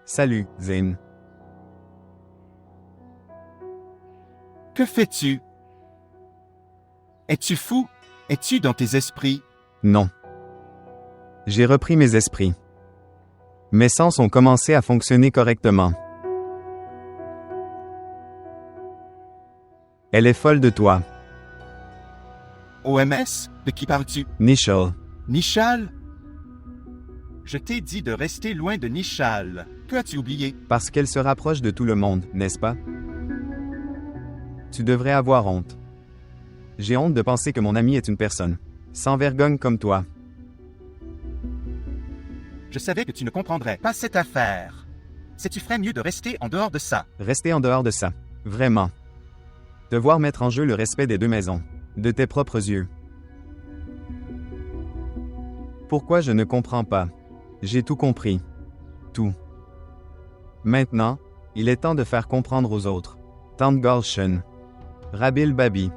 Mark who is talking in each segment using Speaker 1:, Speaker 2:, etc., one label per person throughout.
Speaker 1: Salut, Zane.
Speaker 2: Que fais-tu? Es-tu fou? Es-tu dans tes esprits?
Speaker 1: Non. J'ai repris mes esprits. Mes sens ont commencé à fonctionner correctement. Elle est folle de toi.
Speaker 2: OMS? De qui parles-tu?
Speaker 1: Nishal.
Speaker 2: Nishal? Je t'ai dit de rester loin de Nishal. Que as-tu oublié?
Speaker 1: Parce qu'elle se rapproche de tout le monde, n'est-ce pas? Tu devrais avoir honte. J'ai honte de penser que mon ami est une personne sans vergogne comme toi.
Speaker 2: Je savais que tu ne comprendrais pas cette affaire. Tu ferais mieux de rester en dehors de ça.
Speaker 1: Rester en dehors de ça. Vraiment. Devoir mettre en jeu le respect des deux maisons. De tes propres yeux. Pourquoi je ne comprends pas? J'ai tout compris. Tout. Maintenant, il est temps de faire comprendre aux autres. Tandgalshan, Rabil Babi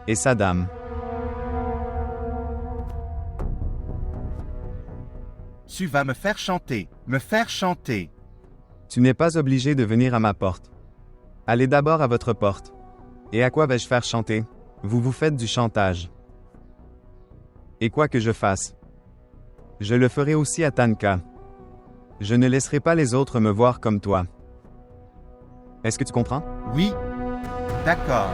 Speaker 1: et Saddam.
Speaker 2: Tu vas me faire chanter. Me faire chanter.
Speaker 1: Tu n'es pas obligé de venir à ma porte. Allez d'abord à votre porte. Et à quoi vais-je faire chanter? Vous vous faites du chantage. Et quoi que je fasse, je le ferai aussi à Tanka. Je ne laisserai pas les autres me voir comme toi. Est-ce que tu comprends?
Speaker 2: Oui. D'accord.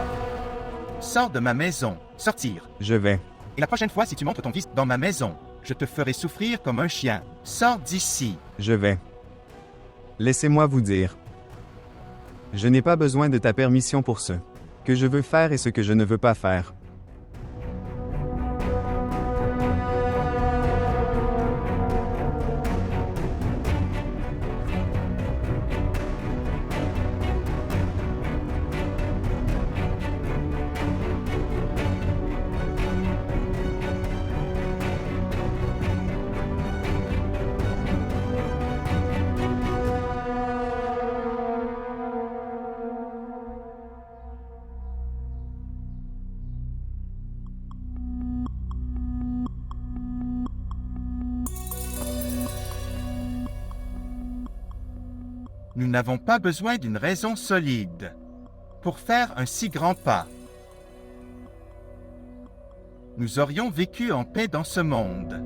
Speaker 2: Sors de ma maison. Sortir.
Speaker 1: Je vais.
Speaker 2: Et la prochaine fois, si tu montres ton vice dans ma maison, je te ferai souffrir comme un chien. Sors d'ici.
Speaker 1: Je vais. Laissez-moi vous dire. Je n'ai pas besoin de ta permission pour ce que je veux faire et ce que je ne veux pas faire.
Speaker 2: Nous n'avons pas besoin d'une raison solide pour faire un si grand pas. Nous aurions vécu en paix dans ce monde.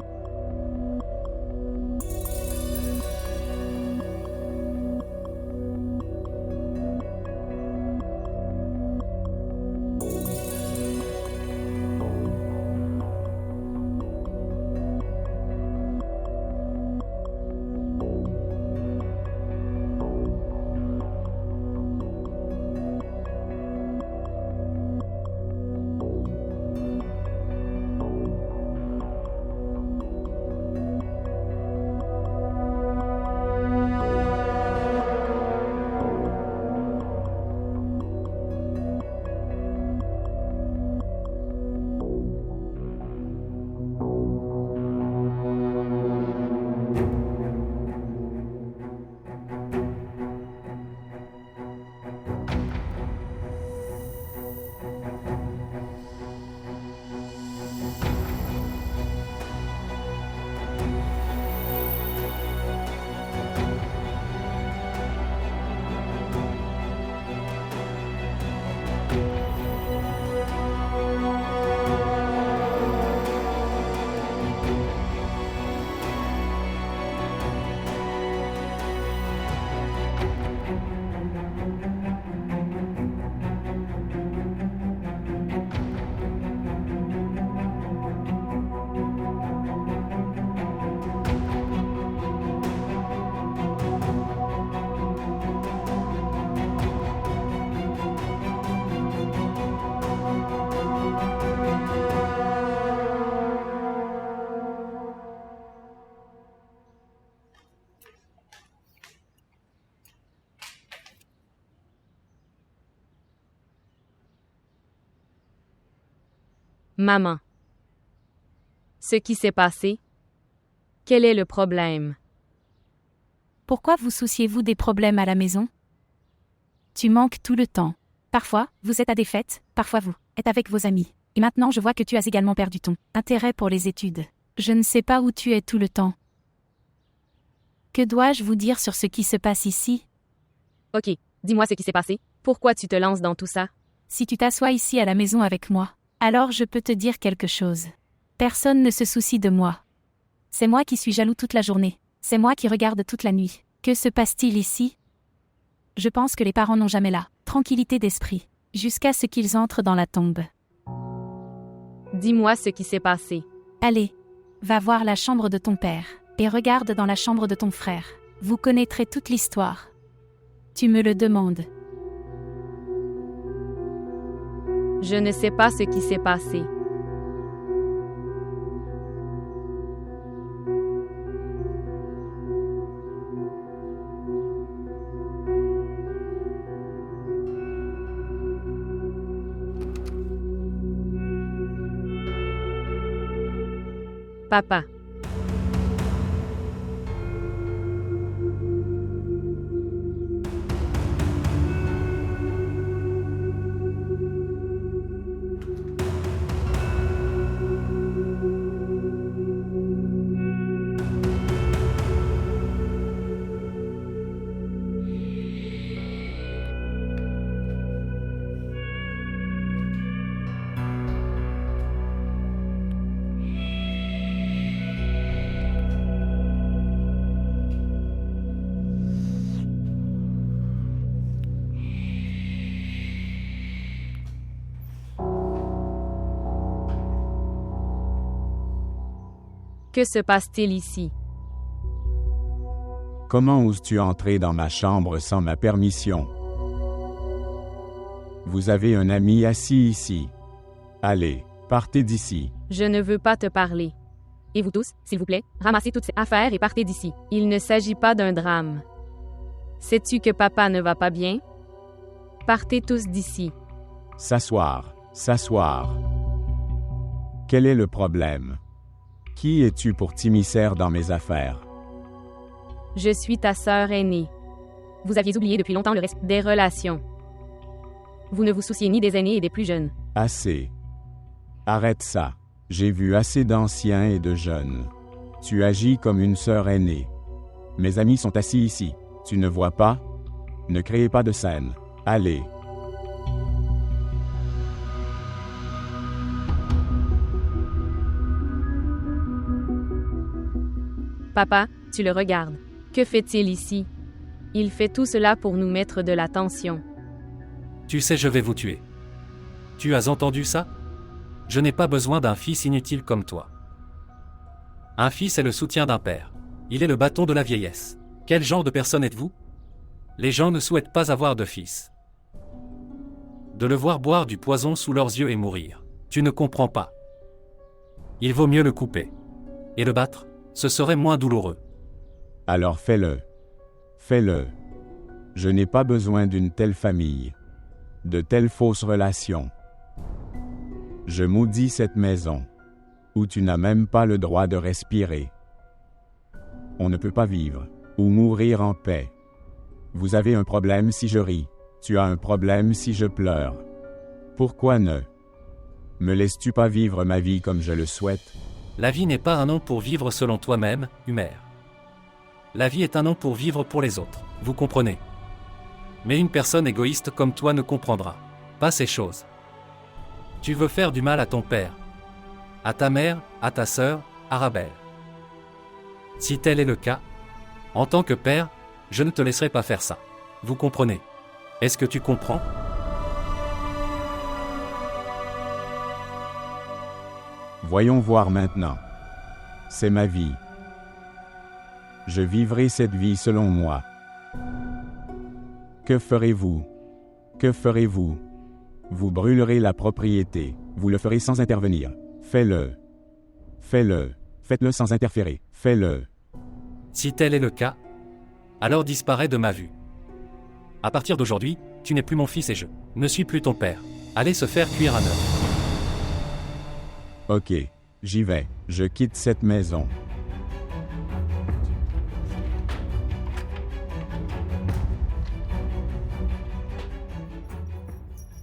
Speaker 3: Maman. Ce qui s'est passé? Quel est le problème?
Speaker 4: Pourquoi vous souciez-vous des problèmes à la maison? Tu manques tout le temps. Parfois, vous êtes à des fêtes, parfois vous êtes avec vos amis. Et maintenant je vois que tu as également perdu ton intérêt pour les études. Je ne sais pas où tu es tout le temps. Que dois-je vous dire sur ce qui se passe ici?
Speaker 3: Ok, dis-moi ce qui s'est passé. Pourquoi tu te lances dans tout ça?
Speaker 4: Si tu t'assois ici à la maison avec moi, alors je peux te dire quelque chose. Personne ne se soucie de moi. C'est moi qui suis jaloux toute la journée. C'est moi qui regarde toute la nuit. Que se passe-t-il ici? Je pense que les parents n'ont jamais la tranquillité d'esprit, jusqu'à ce qu'ils entrent dans la tombe.
Speaker 3: Dis-moi ce qui s'est passé.
Speaker 4: Allez, va voir la chambre de ton père, et regarde dans la chambre de ton frère. Vous connaîtrez toute l'histoire. Tu me le demandes.
Speaker 3: Je ne sais pas ce qui s'est passé. Papa. Que se passe-t-il ici?
Speaker 5: Comment oses-tu entrer dans ma chambre sans ma permission? Vous avez un ami assis ici. Allez, partez d'ici.
Speaker 3: Je ne veux pas te parler. Et vous tous, s'il vous plaît, ramassez toutes ces affaires et partez d'ici. Il ne s'agit pas d'un drame. Sais-tu que papa ne va pas bien? Partez tous d'ici.
Speaker 5: S'asseoir, s'asseoir. Quel est le problème? Qui es-tu pour t'immiscer dans mes affaires?
Speaker 3: Je suis ta sœur aînée. Vous aviez oublié depuis longtemps le reste des relations. Vous ne vous souciez ni des aînés et des plus jeunes.
Speaker 5: Assez. Arrête ça. J'ai vu assez d'anciens et de jeunes. Tu agis comme une sœur aînée. Mes amis sont assis ici. Tu ne vois pas? Ne créez pas de scène. Allez.
Speaker 3: Papa, tu le regardes. Que fait-il ici? Il fait tout cela pour nous mettre de la tension.
Speaker 6: Tu sais, je vais vous tuer. Tu as entendu ça? Je n'ai pas besoin d'un fils inutile comme toi. Un fils est le soutien d'un père. Il est le bâton de la vieillesse. Quel genre de personne êtes-vous? Les gens ne souhaitent pas avoir de fils. De le voir boire du poison sous leurs yeux et mourir. Tu ne comprends pas. Il vaut mieux le couper. Et le battre, ce serait moins douloureux.
Speaker 5: Alors fais-le. Fais-le. Je n'ai pas besoin d'une telle famille. De telles fausses relations. Je maudis cette maison, où tu n'as même pas le droit de respirer. On ne peut pas vivre, ou mourir en paix. Vous avez un problème si je ris, tu as un problème si je pleure. Pourquoi ne me laisses-tu pas vivre ma vie comme je le souhaite?
Speaker 6: La vie n'est pas un nom pour vivre selon toi-même, Humer. La vie est un nom pour vivre pour les autres, vous comprenez? Mais une personne égoïste comme toi ne comprendra pas ces choses. Tu veux faire du mal à ton père, à ta mère, à ta sœur, Arabelle. Si tel est le cas, en tant que père, je ne te laisserai pas faire ça. Vous comprenez? Est-ce que tu comprends?
Speaker 5: Voyons voir maintenant. C'est ma vie. Je vivrai cette vie selon moi. Que ferez-vous? Que ferez-vous? Vous brûlerez la propriété. Vous le ferez sans intervenir. Fais-le. Fais-le. Faites-le sans interférer. Fais-le.
Speaker 6: Si tel est le cas, alors disparais de ma vue. À partir d'aujourd'hui, tu n'es plus mon fils et je ne suis plus ton père. Allez se faire cuire à neuf.
Speaker 5: Ok, j'y vais. Je quitte cette maison.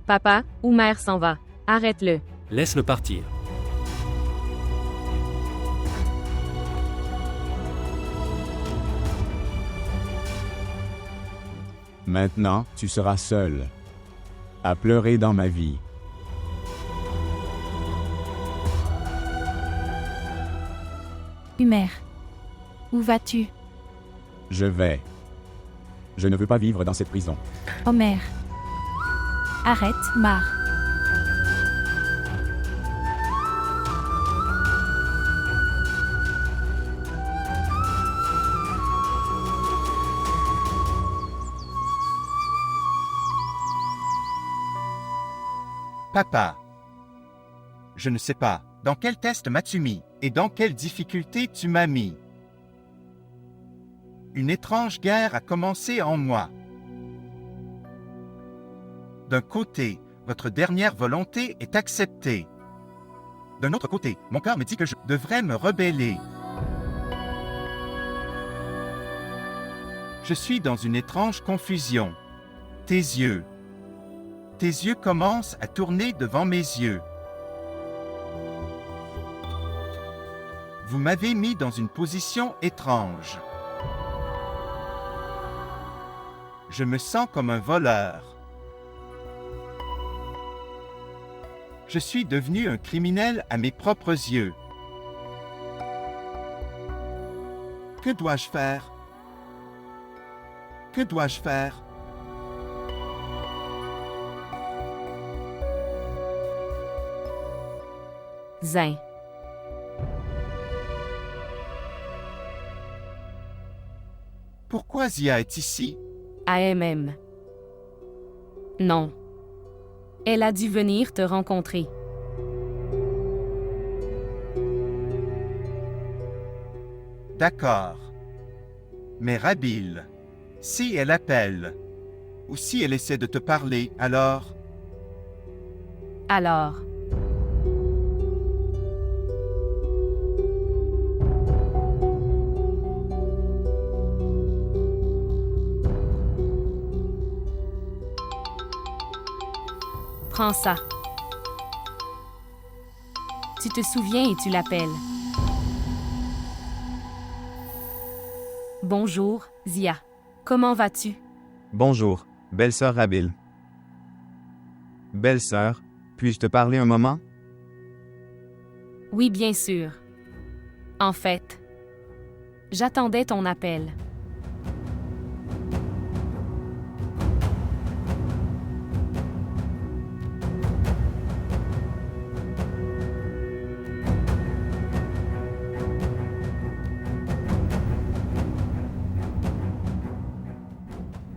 Speaker 3: Papa, Humer s'en va. Arrête-le.
Speaker 6: Laisse-le partir.
Speaker 5: Maintenant, tu seras seul. À pleurer dans ma vie.
Speaker 4: Homer. Où vas-tu?
Speaker 5: Je vais. Je ne veux pas vivre dans cette prison.
Speaker 4: Homer. Arrête, Mar.
Speaker 2: Papa. Je ne sais pas. Dans quel test m'as-tu mis? Et dans quelle difficulté tu m'as mis? Une étrange guerre a commencé en moi. D'un côté, votre dernière volonté est acceptée. D'un autre côté, mon cœur me dit que je devrais me rebeller. Je suis dans une étrange confusion. Tes yeux commencent à tourner devant mes yeux. Vous m'avez mis dans une position étrange. Je me sens comme un voleur. Je suis devenu un criminel à mes propres yeux. Que dois-je faire? Que dois-je faire?
Speaker 3: Zin.
Speaker 2: Pourquoi Zia est ici?
Speaker 3: AMM. Non. Elle a dû venir te rencontrer.
Speaker 2: D'accord. Mais Rabil, si elle appelle, ou si elle essaie de te parler, alors...
Speaker 3: Alors. Prends ça. Tu te souviens et tu l'appelles. Bonjour, Zia. Comment vas-tu?
Speaker 1: Bonjour, belle-sœur Rabil. Belle-sœur, puis-je te parler un moment?
Speaker 3: Oui, bien sûr. En fait, j'attendais ton appel.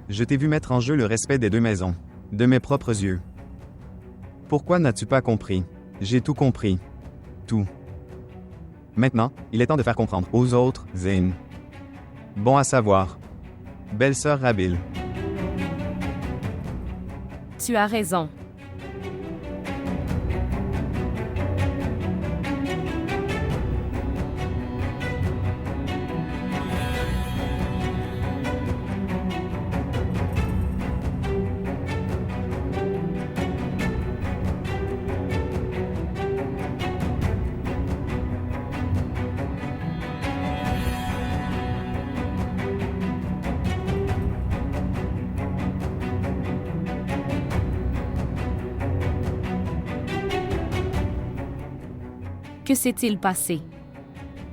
Speaker 1: Je t'ai vu mettre en jeu le respect des deux maisons, de mes propres yeux. Pourquoi n'as-tu pas compris? J'ai tout compris. Tout. Maintenant, il est temps de faire comprendre aux autres, Zane. Bon à savoir. Belle-sœur Rabil.
Speaker 3: Tu as raison. Que s'est-il passé?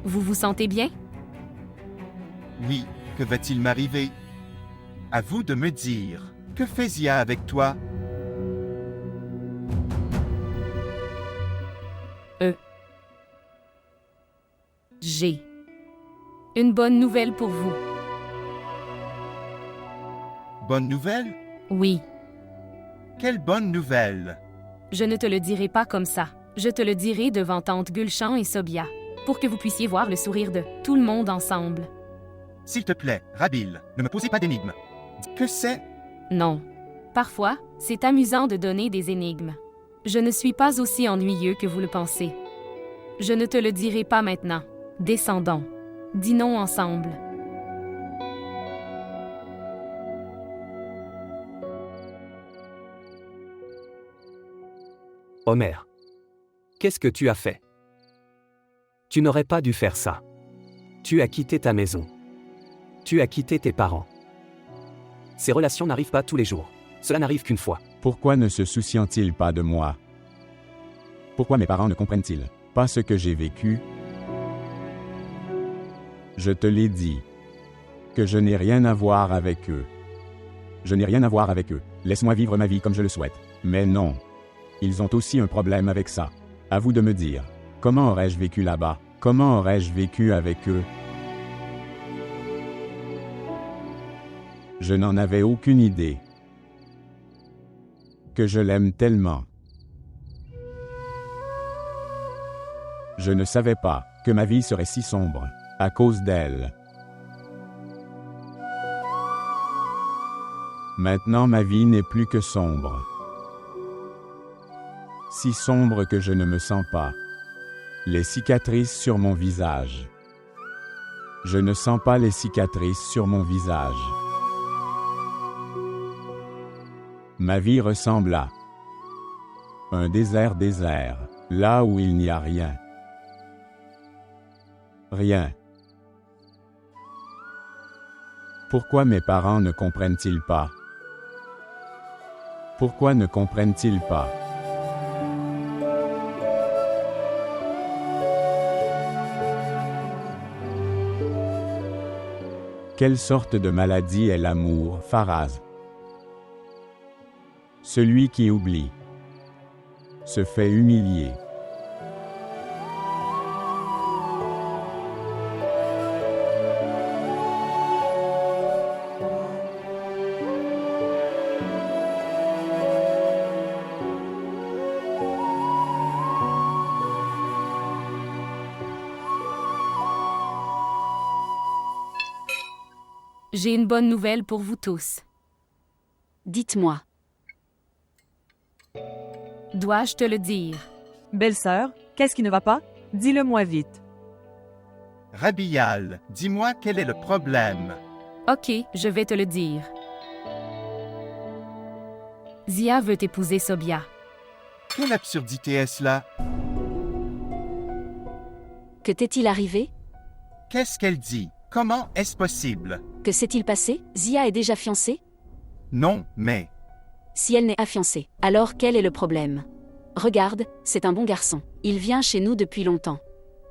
Speaker 3: Vous vous sentez bien?
Speaker 2: Oui, que va-t-il m'arriver? À vous de me dire. Que fait Zia avec toi?
Speaker 3: J'ai une bonne nouvelle pour vous.
Speaker 2: Bonne nouvelle?
Speaker 3: Oui,
Speaker 2: Quelle bonne nouvelle!
Speaker 3: je ne te le dirai pas comme ça. Je te le dirai devant tante Gulchan et Sobia, pour que vous puissiez voir le sourire de tout le monde ensemble.
Speaker 2: S'il te plaît, Rabil, ne me posez pas d'énigmes. Que c'est?
Speaker 3: Non. Parfois, c'est amusant de donner des énigmes. Je ne suis pas aussi ennuyeux que vous le pensez. Je ne te le dirai pas maintenant. Descendons. Dînons ensemble.
Speaker 7: Homer. Qu'est-ce que tu as fait? Tu n'aurais pas dû faire ça. Tu as quitté ta maison. Tu as quitté tes parents. Ces relations n'arrivent pas tous les jours. Cela n'arrive qu'une fois.
Speaker 5: Pourquoi ne se soucient-ils pas de moi? Pourquoi mes parents ne comprennent-ils pas ce que j'ai vécu? Je te l'ai dit, que je n'ai rien à voir avec eux. Je n'ai rien à voir avec eux. Laisse-moi vivre ma vie comme je le souhaite. Mais non. Ils ont aussi un problème avec ça. À vous de me dire. Comment aurais-je vécu là-bas? Comment aurais-je vécu avec eux? Je n'en avais aucune idée. Que je l'aime tellement. Je ne savais pas que ma vie serait si sombre à cause d'elle. Maintenant, ma vie n'est plus que sombre. Si sombre que je ne me sens pas les cicatrices sur mon visage. Je ne sens pas les cicatrices sur mon visage. Ma vie ressemble à un désert, là où il n'y a rien. Rien. Pourquoi mes parents ne comprennent-ils pas? Pourquoi ne comprennent-ils pas? Quelle sorte de maladie est l'amour, Faraz? Celui qui oublie se fait humilier.
Speaker 4: J'ai une bonne nouvelle pour vous tous.
Speaker 8: Dites-moi.
Speaker 4: Dois-je te le dire?
Speaker 9: Belle-sœur, qu'est-ce qui ne va pas? Dis-le-moi vite.
Speaker 2: Rabiyal, dis-moi quel est le problème.
Speaker 4: Ok, je vais te le dire. Zia veut épouser Sobia.
Speaker 2: Quelle absurdité est-ce là?
Speaker 8: Que t'est-il arrivé?
Speaker 2: Qu'est-ce qu'elle dit? Comment est-ce possible?
Speaker 8: Que s'est-il passé? Zia est déjà fiancée?
Speaker 2: Non, mais...
Speaker 8: Si elle n'est pas fiancée, alors quel est le problème? Regarde, c'est un bon garçon. Il vient chez nous depuis longtemps.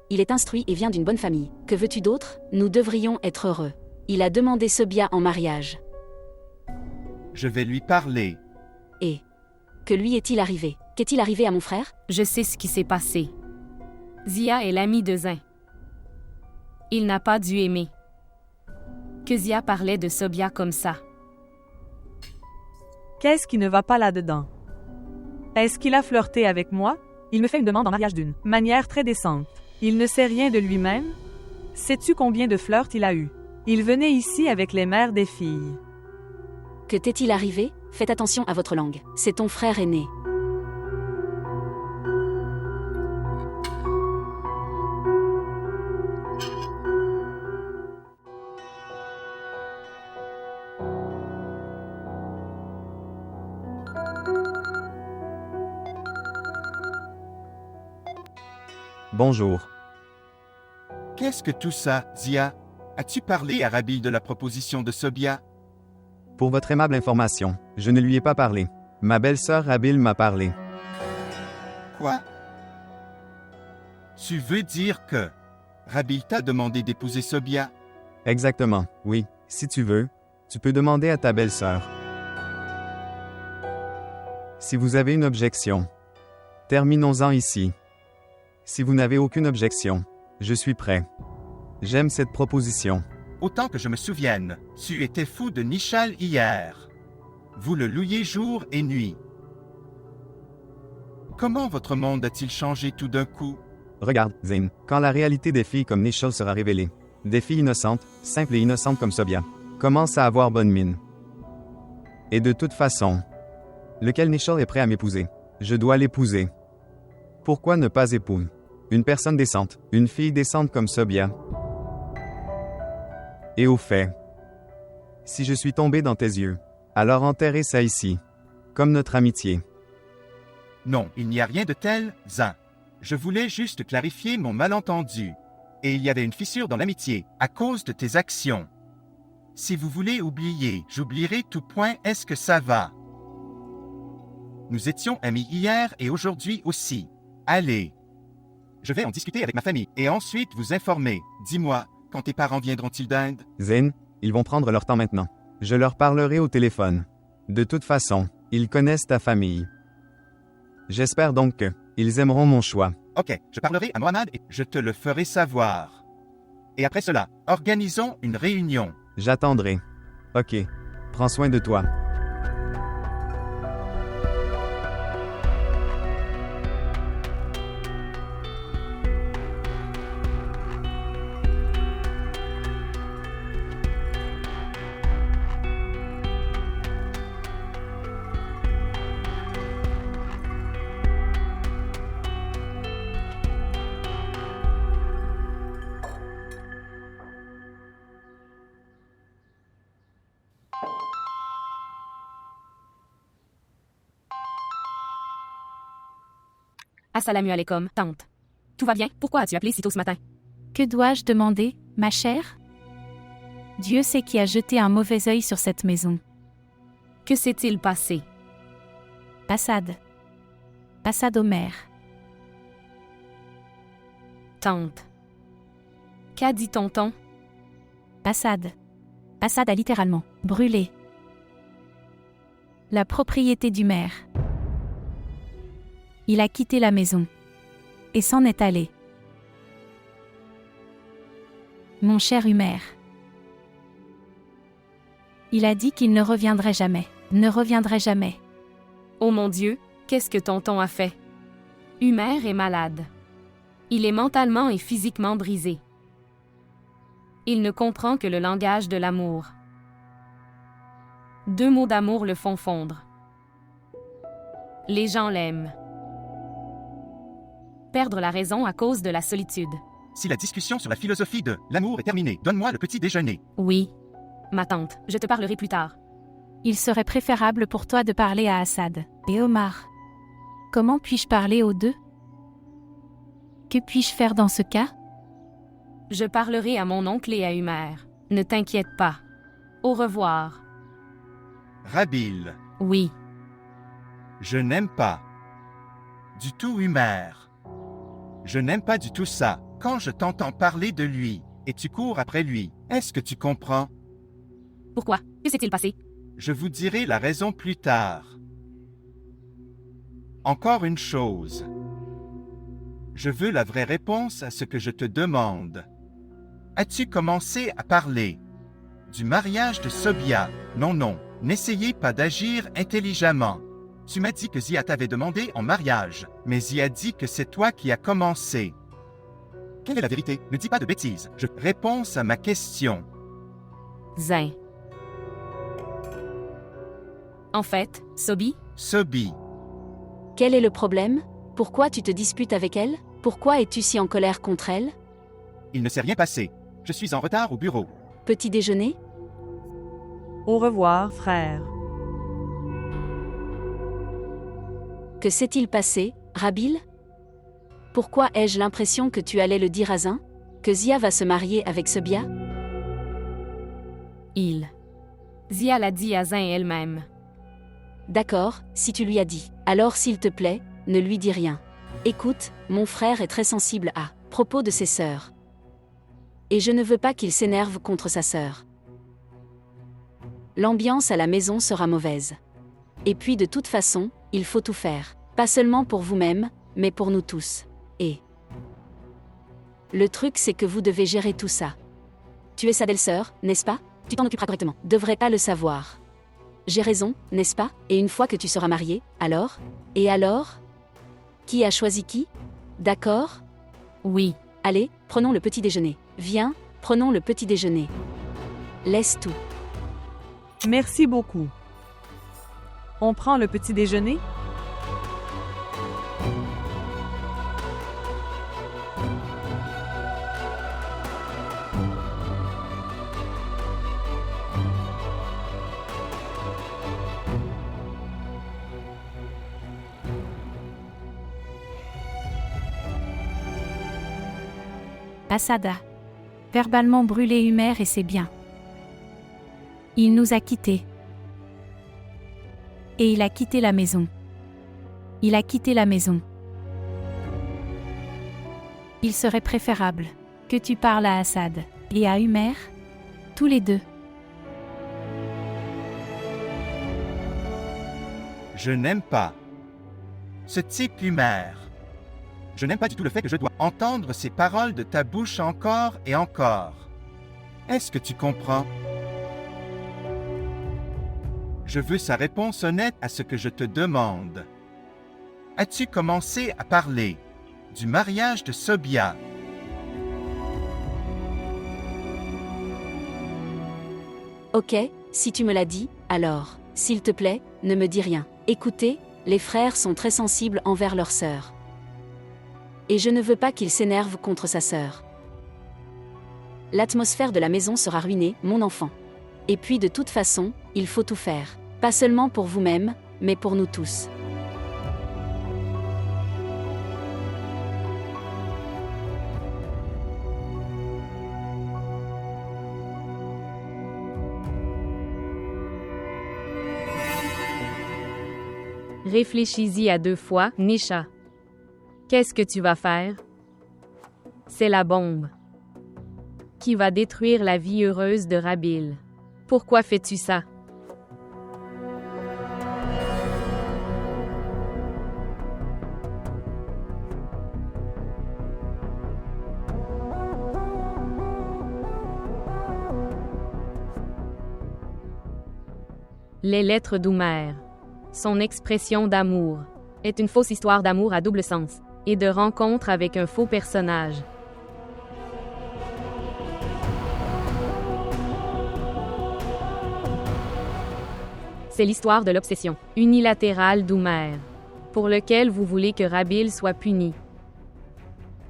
Speaker 8: Il est instruit et vient d'une bonne famille. Que veux-tu d'autre? Nous devrions être heureux. Il a demandé Sobia en mariage.
Speaker 2: Je vais lui parler.
Speaker 8: Et que lui est-il arrivé? Qu'est-il arrivé à mon frère?
Speaker 4: Je sais ce qui s'est passé. Zia est l'ami de Zin. Il n'a pas dû aimer que Zia parlait de Sobia comme ça.
Speaker 9: Qu'est-ce qui ne va pas là-dedans? Est-ce qu'il a flirté avec moi? Il me fait une demande en mariage d'une manière très décente. Il ne sait rien de lui-même? Sais-tu combien de flirts il a eu? Il venait ici avec les mères des filles.
Speaker 8: Que t'est-il arrivé? Faites attention à votre langue. C'est ton frère aîné.
Speaker 1: Bonjour.
Speaker 2: Qu'est-ce que tout ça, Zia? As-tu parlé à Rabi de la proposition de Sobia?
Speaker 1: Pour votre aimable information, je ne lui ai pas parlé. Ma belle-sœur Rabil m'a parlé.
Speaker 2: Quoi? Tu veux dire que Rabi t'a demandé d'épouser Sobia?
Speaker 1: Exactement, oui. Si tu veux, tu peux demander à ta belle-sœur. Si vous avez une objection, terminons-en ici. Si vous n'avez aucune objection, je suis prêt. J'aime cette proposition.
Speaker 2: Autant que je me souvienne, tu étais fou de Nishal hier. Vous le louiez jour et nuit. Comment votre monde a-t-il changé tout d'un coup?
Speaker 1: Regarde, Zayn, quand la réalité des filles comme Nishal sera révélée, des filles innocentes, simples et innocentes comme Sobia, commencent à avoir bonne mine. Et de toute façon, lequel Nishal est prêt à m'épouser? Je dois l'épouser. Pourquoi ne pas épouser une personne décente, une fille décente comme Sobia? Et au fait, si je suis tombé dans tes yeux, alors enterrez ça ici, comme notre amitié.
Speaker 2: Non, il n'y a rien de tel, Zin. Je voulais juste clarifier mon malentendu. Et il y avait une fissure dans l'amitié, à cause de tes actions. Si vous voulez oublier, j'oublierai tout point. Est-ce que ça va? Nous étions amis hier et aujourd'hui aussi. Allez. Je vais en discuter avec ma famille et ensuite vous informer. Dis-moi, quand tes parents viendront-ils d'Inde?
Speaker 1: Zayn, ils vont prendre leur temps maintenant. Je leur parlerai au téléphone. De toute façon, ils connaissent ta famille. J'espère donc que ils aimeront mon choix.
Speaker 2: Ok, je parlerai à Mohamed et je te le ferai savoir. Et après cela, organisons une réunion.
Speaker 1: J'attendrai. Ok. Prends soin de toi.
Speaker 3: Assalamu alaikum, tante. Tout va bien? Pourquoi as-tu appelé si tôt ce matin?
Speaker 4: Que dois-je demander, ma chère? Dieu sait qui a jeté un mauvais œil sur cette maison.
Speaker 3: Que s'est-il passé?
Speaker 4: Passade. Passade au maire.
Speaker 3: Tante. Qu'a dit tonton?
Speaker 4: Passade. Passade a littéralement brûlé la propriété du maire. Il a quitté la maison et s'en est allé. Mon cher Humer. Il a dit qu'il ne reviendrait jamais. Ne reviendrait jamais.
Speaker 3: Oh mon Dieu, qu'est-ce que tonton a fait? Humer est malade. Il est mentalement et physiquement brisé. Il ne comprend que le langage de l'amour. 2 mots d'amour le font fondre. Les gens l'aiment. Perdre la raison à cause de la solitude.
Speaker 2: Si la discussion sur la philosophie de l'amour est terminée, donne-moi le petit déjeuner.
Speaker 3: Oui. Ma tante, je te parlerai plus tard.
Speaker 4: Il serait préférable pour toi de parler à Assad et Omar. Comment puis-je parler aux deux? Que puis-je faire dans ce cas?
Speaker 3: Je parlerai à mon oncle et à Humer. Ne t'inquiète pas. Au revoir.
Speaker 2: Rabil.
Speaker 3: Oui.
Speaker 2: Je n'aime pas du tout Humer. Je n'aime pas du tout ça. Quand je t'entends parler de lui, et tu cours après lui, est-ce que tu comprends?
Speaker 3: Pourquoi? Que s'est-il passé?
Speaker 2: Je vous dirai la raison plus tard. Encore une chose. Je veux la vraie réponse à ce que je te demande. As-tu commencé à parler du mariage de Sobia? Non, non, n'essayez pas d'agir intelligemment. Tu m'as dit que Zia t'avait demandé en mariage, mais Zia dit que c'est toi qui as commencé. Quelle est la vérité? Ne dis pas de bêtises. Je réponds à ma question.
Speaker 3: Zayn. En fait, Sobi?
Speaker 2: Sobi.
Speaker 8: Quel est le problème? Pourquoi tu te disputes avec elle? Pourquoi es-tu si en colère contre elle?
Speaker 2: Il ne s'est rien passé. Je suis en retard au bureau.
Speaker 8: Petit déjeuner?
Speaker 9: Au revoir, frère.
Speaker 8: Que s'est-il passé, Rabil? Pourquoi ai-je l'impression que tu allais le dire à Zayn? Que Zia va se marier avec Sobia?
Speaker 3: Zia l'a dit à Zayn elle-même.
Speaker 8: D'accord, si tu lui as dit. Alors s'il te plaît, ne lui dis rien. Écoute, mon frère est très sensible à propos de ses sœurs. Et je ne veux pas qu'il s'énerve contre sa sœur. L'ambiance à la maison sera mauvaise. Et puis de toute façon, il faut tout faire. Pas seulement pour vous-même, mais pour nous tous. Et le truc c'est que vous devez gérer tout ça. Tu es sa belle-sœur, n'est-ce pas? Tu t'en occuperas correctement. Devrais pas le savoir. J'ai raison, n'est-ce pas? Et une fois que tu seras marié, alors? Et alors? Qui a choisi qui? D'accord?
Speaker 3: Oui.
Speaker 8: Allez, prenons le petit déjeuner. Viens, prenons le petit déjeuner. Laisse tout.
Speaker 9: Merci beaucoup. On prend le petit déjeuner?
Speaker 4: Passada. Verbalement brûler Humer et c'est bien. Il nous a quittés. Et il a quitté la maison. Il a quitté la maison. Il serait préférable que tu parles à Assad et à Umair, tous les deux.
Speaker 2: Je n'aime pas ce type Umair. Je n'aime pas du tout le fait que je dois entendre ces paroles de ta bouche encore et encore. Est-ce que tu comprends? Je veux sa réponse honnête à ce que je te demande. As-tu commencé à parler du mariage de Sobia?
Speaker 8: Ok, si tu me l'as dit, alors, s'il te plaît, ne me dis rien. Écoutez, les frères sont très sensibles envers leur sœur. Et je ne veux pas qu'il s'énerve contre sa sœur. L'atmosphère de la maison sera ruinée, mon enfant. Et puis de toute façon, il faut tout faire. Pas seulement pour vous-même, mais pour nous tous.
Speaker 3: Réfléchis-y à 2 fois, Nisha. Qu'est-ce que tu vas faire? C'est la bombe qui va détruire la vie heureuse de Rabil. Pourquoi fais-tu ça? Les lettres d'Oumer. Son expression d'amour est une fausse histoire d'amour à double sens et de rencontre avec un faux personnage. C'est l'histoire de l'obsession unilatérale d'Oumer, pour lequel vous voulez que Rabil soit puni.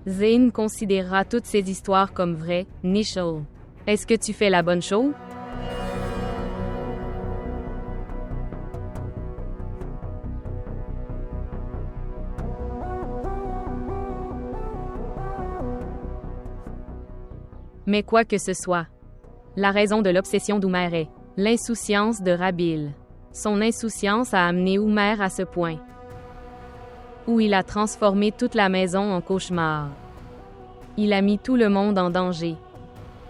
Speaker 3: Zayn considérera toutes ces histoires comme vraies, Nishal. Est-ce que tu fais la bonne chose? Mais quoi que ce soit, la raison de l'obsession d'Oumer est l'insouciance de Rabil. Son insouciance a amené Oumer à ce point, où il a transformé toute la maison en cauchemar. Il a mis tout le monde en danger.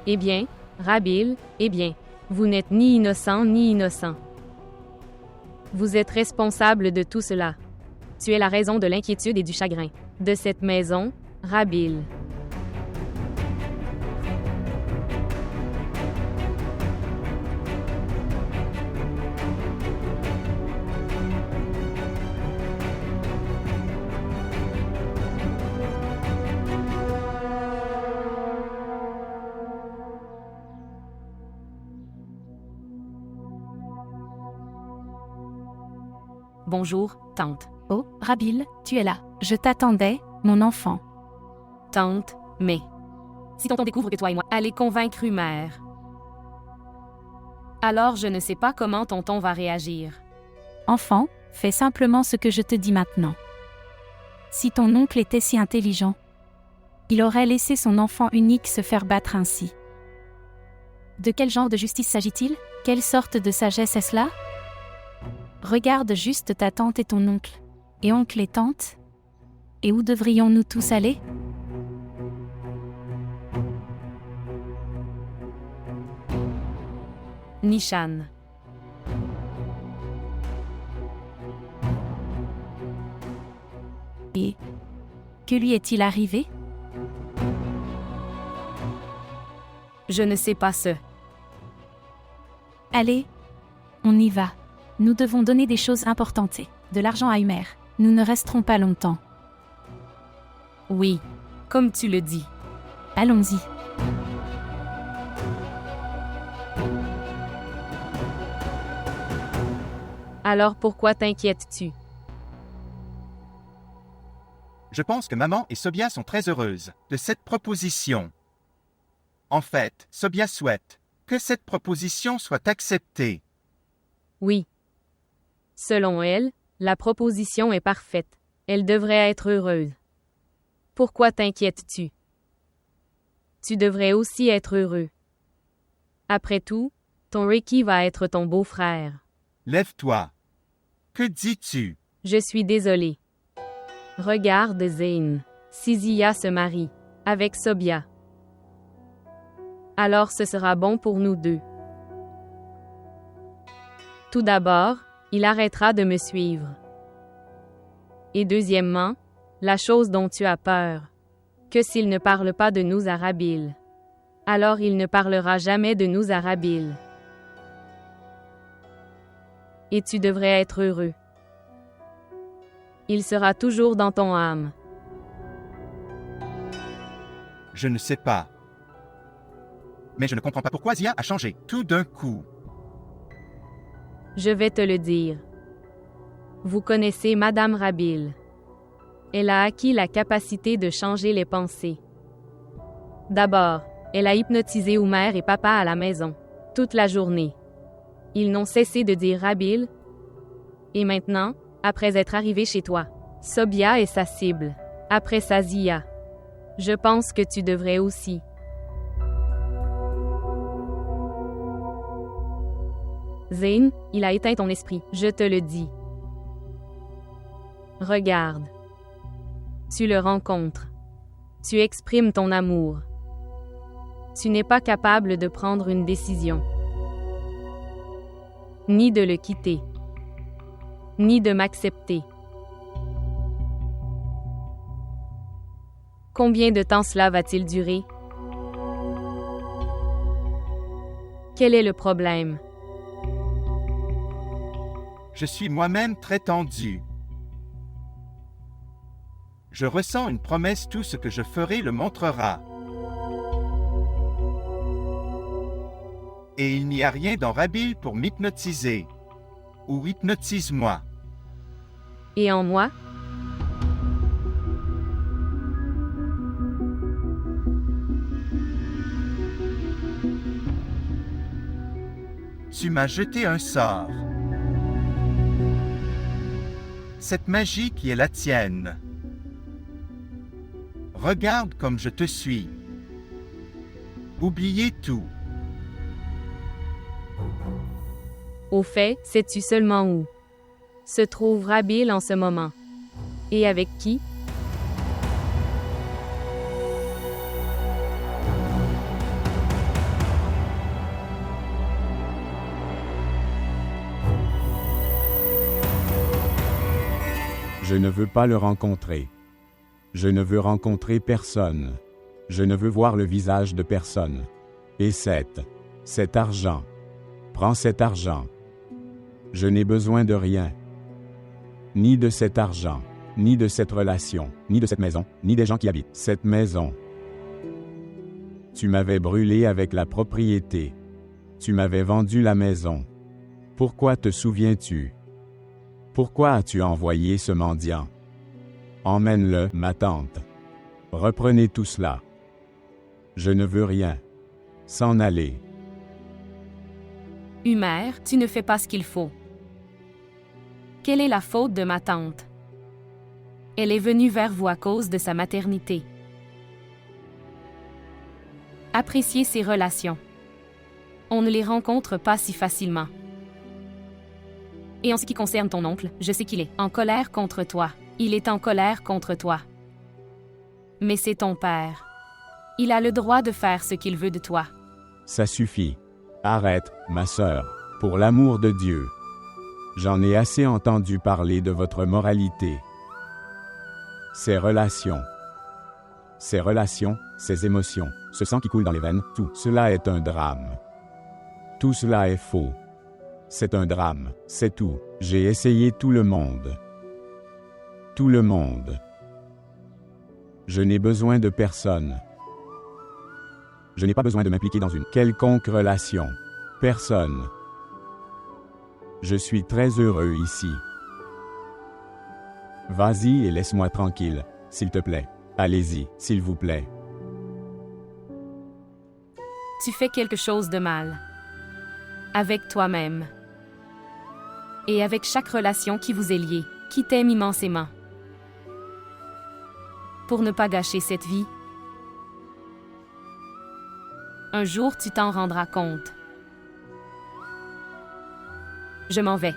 Speaker 3: Eh bien, Rabil, vous n'êtes ni innocent ni innocent. Vous êtes responsable de tout cela. Tu es la raison de l'inquiétude et du chagrin de cette maison, Rabil.
Speaker 4: Bonjour, tante. Oh, Rabil, tu es là. Je t'attendais, mon enfant.
Speaker 3: Tante, mais si tonton découvre que toi et moi allez convaincre Umer, alors je ne sais pas comment tonton va réagir.
Speaker 4: Enfant, fais simplement ce que je te dis maintenant. Si ton oncle était si intelligent, il aurait laissé son enfant unique se faire battre ainsi. De quel genre de justice s'agit-il? Quelle sorte de sagesse est-ce là? Regarde juste ta tante et ton oncle. Et oncle et tante? Et où devrions-nous tous aller?
Speaker 3: Nishan.
Speaker 4: Et que lui est-il arrivé?
Speaker 3: Je ne sais pas ce.
Speaker 4: Allez, on y va. Nous devons donner des choses importantes et de l'argent à Umer. Nous ne resterons pas longtemps.
Speaker 3: Oui, comme tu le dis.
Speaker 4: Allons-y.
Speaker 3: Alors pourquoi t'inquiètes-tu?
Speaker 2: Je pense que maman et Sobia sont très heureuses de cette proposition. En fait, Sobia souhaite que cette proposition soit acceptée.
Speaker 3: Oui. Selon elle, la proposition est parfaite. Elle devrait être heureuse. Pourquoi t'inquiètes-tu? Tu devrais aussi être heureux. Après tout, Ton Ricky va être ton beau-frère.
Speaker 2: Lève-toi. Que dis-tu?
Speaker 3: Je suis désolée. Regarde Zane. Si Zia se marie avec Sobia, alors ce sera bon pour nous deux. Tout d'abord, il arrêtera de me suivre. Et deuxièmement, la chose dont tu as peur, que s'il ne parle pas de nous à Rabil, alors il ne parlera jamais de nous à Rabil. Et tu devrais être heureux. Il sera toujours dans ton âme.
Speaker 2: Je ne sais pas. Mais je ne comprends pas pourquoi Zia a changé tout d'un coup.
Speaker 3: Je vais te le dire. Vous connaissez Madame Rabil. Elle a acquis la capacité de changer les pensées. D'abord, elle a hypnotisé Oumer et papa à la maison, toute la journée. Ils n'ont cessé de dire Rabil. Et maintenant, après être arrivé chez toi, Sobia est sa cible. Après ça, Zia. Je pense que tu devrais aussi. Zane, il a éteint ton esprit, je te le dis. Regarde. Tu le rencontres. Tu exprimes ton amour. Tu n'es pas capable de prendre une décision. Ni de le quitter. Ni de m'accepter. Combien de temps cela va-t-il durer? Quel est le problème?
Speaker 2: Je suis moi-même très tendu. Je ressens une promesse, tout ce que je ferai le montrera. Et il n'y a rien dans Rabil pour m'hypnotiser. Ou hypnotise-moi.
Speaker 3: Et en moi?
Speaker 2: Tu m'as jeté un sort. Cette magie qui est la tienne. Regarde comme je te suis. Oubliez tout.
Speaker 3: Au fait, sais-tu seulement où se trouve Rabil en ce moment? Et avec qui?
Speaker 5: Je ne veux pas le rencontrer. Je ne veux rencontrer personne. Je ne veux voir le visage de personne. Et cet argent. Prends cet argent. Je n'ai besoin de rien. Ni de cet argent, ni de cette relation, ni de cette maison, ni des gens qui habitent cette maison. Tu m'avais brûlé avec la propriété. Tu m'avais vendu la maison. Pourquoi te souviens-tu? Pourquoi as-tu envoyé ce mendiant? Emmène-le, ma tante. Reprenez tout cela. Je ne veux rien. S'en aller.
Speaker 3: Umer, tu ne fais pas ce qu'il faut. Quelle est la faute de ma tante? Elle est venue vers vous à cause de sa maternité. Appréciez ces relations. On ne les rencontre pas si facilement. Et en ce qui concerne ton oncle, je sais qu'il est en colère contre toi. Il est en colère contre toi. Mais c'est ton père. Il a le droit de faire ce qu'il veut de toi.
Speaker 5: Ça suffit. Arrête, ma sœur. Pour l'amour de Dieu. J'en ai assez entendu parler de votre moralité. Ces relations, ces émotions, ce sang qui coule dans les veines, tout cela est un drame. Tout cela est faux. C'est un drame, c'est tout. J'ai essayé tout le monde. Tout le monde. Je n'ai besoin de personne. Je n'ai pas besoin de m'impliquer dans une quelconque relation. Personne. Je suis très heureux ici. Vas-y et laisse-moi tranquille, s'il te plaît. Allez-y, s'il vous plaît.
Speaker 3: Tu fais quelque chose de mal. Avec toi-même. Et avec chaque relation qui vous est liée, qui t'aime immensément. Pour ne pas gâcher cette vie, un jour tu t'en rendras compte. Je m'en vais.